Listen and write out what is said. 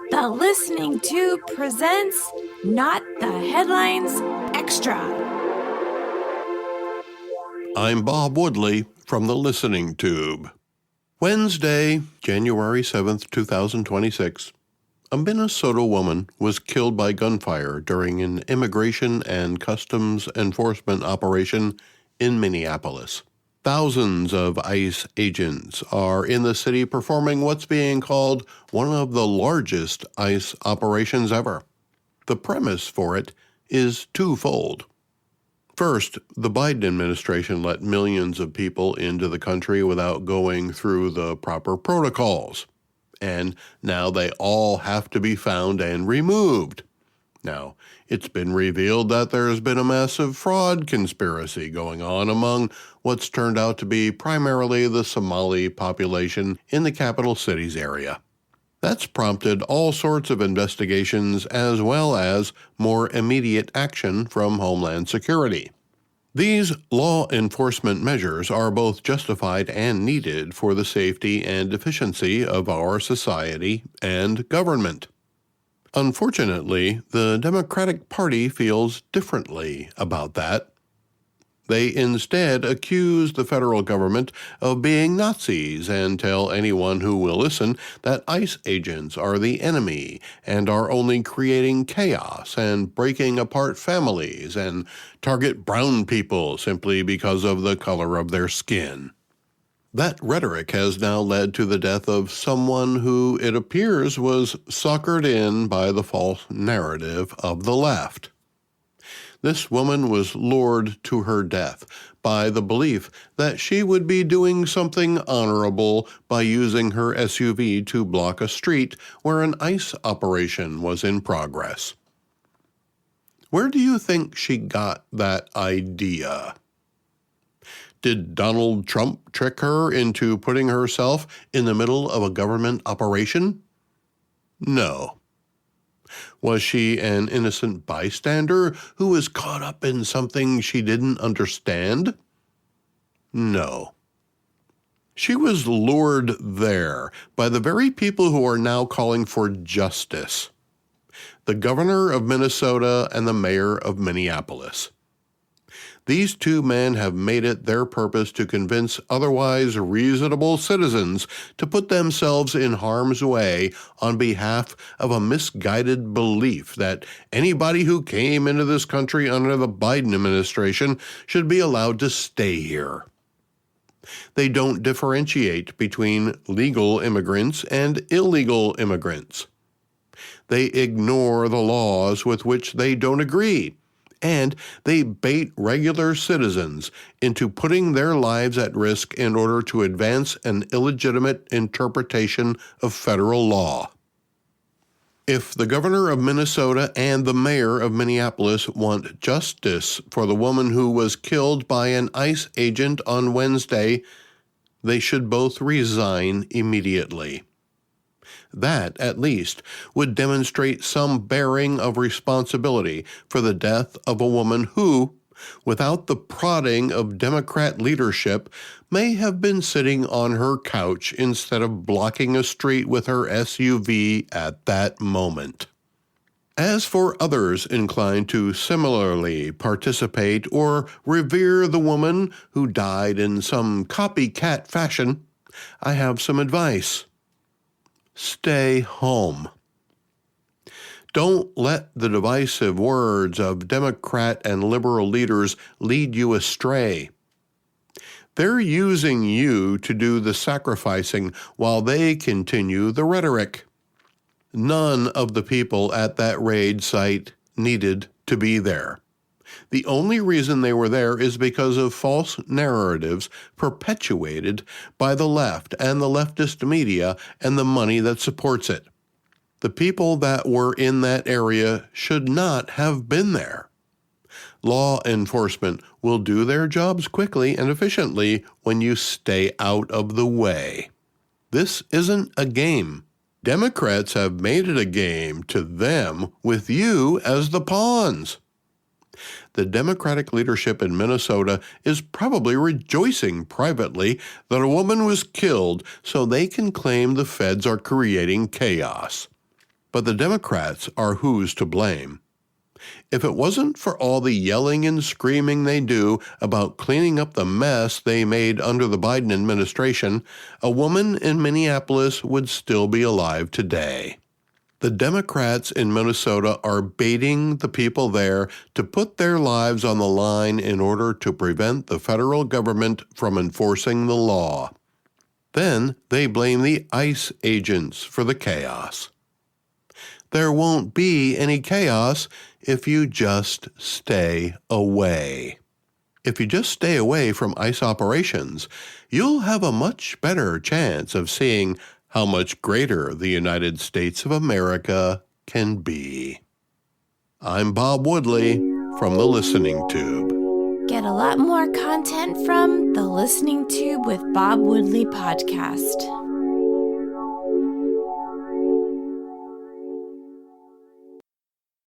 The Listening Tube presents Not the Headlines Extra. I'm Bob Woodley from The Listening Tube. Wednesday, January 7th, 2026. A Minnesota woman was killed by gunfire during an immigration and customs enforcement operation in Minneapolis. Thousands of ICE agents are in the city performing what's being called one of the largest ICE operations ever. The premise for it is twofold. First, the Biden administration let millions of people into the country without going through the proper protocols. And now they all have to be found and removed. Now, it's been revealed that there's been a massive fraud conspiracy going on among what's turned out to be primarily the Somali population in the capital cities area. That's prompted all sorts of investigations as well as more immediate action from Homeland Security. These law enforcement measures are both justified and needed for the safety and efficiency of our society and government. Unfortunately, the Democratic Party feels differently about that. They instead accuse the federal government of being Nazis and tell anyone who will listen that ICE agents are the enemy and are only creating chaos and breaking apart families and target brown people simply because of the color of their skin. That rhetoric has now led to the death of someone who, it appears, was suckered in by the false narrative of the left. This woman was lured to her death by the belief that she would be doing something honorable by using her SUV to block a street where an ICE operation was in progress. Where do you think she got that idea? Did Donald Trump trick her into putting herself in the middle of a government operation? No. Was she an innocent bystander who was caught up in something she didn't understand? No. She was lured there by the very people who are now calling for justice. The governor of Minnesota and the mayor of Minneapolis. These two men have made it their purpose to convince otherwise reasonable citizens to put themselves in harm's way on behalf of a misguided belief that anybody who came into this country under the Biden administration should be allowed to stay here. They don't differentiate between legal immigrants and illegal immigrants. They ignore the laws with which they don't agree. And they bait regular citizens into putting their lives at risk in order to advance an illegitimate interpretation of federal law. If the governor of Minnesota and the mayor of Minneapolis want justice for the woman who was killed by an ICE agent on Wednesday, they should both resign immediately. That, at least, would demonstrate some bearing of responsibility for the death of a woman who, without the prodding of Democrat leadership, may have been sitting on her couch instead of blocking a street with her SUV at that moment. As for others inclined to similarly participate or revere the woman who died in some copycat fashion, I have some advice. Stay home. Don't let the divisive words of Democrat and liberal leaders lead you astray. They're using you to do the sacrificing while they continue the rhetoric. None of the people at that raid site needed to be there. The only reason they were there is because of false narratives perpetuated by the left and the leftist media and the money that supports it. The people that were in that area should not have been there. Law enforcement will do their jobs quickly and efficiently when you stay out of the way. This isn't a game. Democrats have made it a game to them with you as the pawns. The Democratic leadership in Minnesota is probably rejoicing privately that a woman was killed so they can claim the feds are creating chaos. but the Democrats are who's to blame. If it wasn't for all the yelling and screaming they do about cleaning up the mess they made under the Biden administration, a woman in Minneapolis would still be alive today. The Democrats in Minnesota are baiting the people there to put their lives on the line in order to prevent the federal government from enforcing the law. Then they blame the ICE agents for the chaos. There won't be any chaos if you just stay away. If you just stay away from ICE operations, you'll have a much better chance of seeing how much greater the United States of America can be. I'm Bob Woodley from The Listening Tube. Get a lot more content from the Listening Tube with Bob Woodley podcast.